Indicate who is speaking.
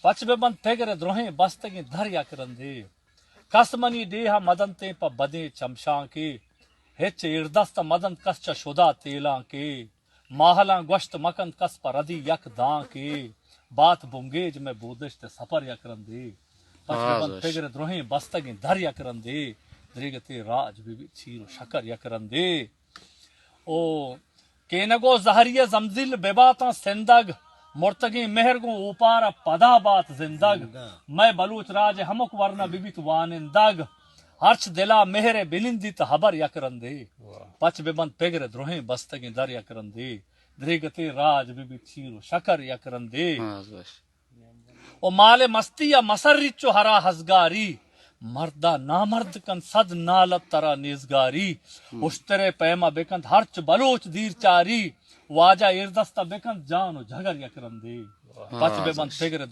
Speaker 1: pitch بے بند فکر دروہیں بستگی دھر یکرندے کسمنی دیہا مدن تے پا بدیں چمشاں کے ہچ اردست مدن کس چا شدہ تیلاں کے ماہلاں گوشت مکن کس پا ردی یک داں کے بات بنگیج میں بودشت سفر یکرندے پچ بے بند فکر دروہیں بستگی دھر یکرندے دریگتے راج بی چھیر و شکر یکرندے او کینگو زہریہ زمزل بباتاں سندگ مرتگی مہرگوں اوپارا پدا بات زندگ میں بلوچ راج ہمک ورنہ بیبیت وانندگ ہرچ دلا مہر بلندیت حبر یکرندے پچ ببند پگر دروہیں بستگی در یکرندے دریگتے راج بیبی چھیر و شکر یکرندے او مال مستی یا مسر چو ہرا ہزگاری مردہ نامرد کن صد نالت ترا نیزگاری اشترے پیما بکند ہرچ بلوچ دیر چاری واجہ اردستہ بکند جان و جھگر یکرندے پچ بے بند فکر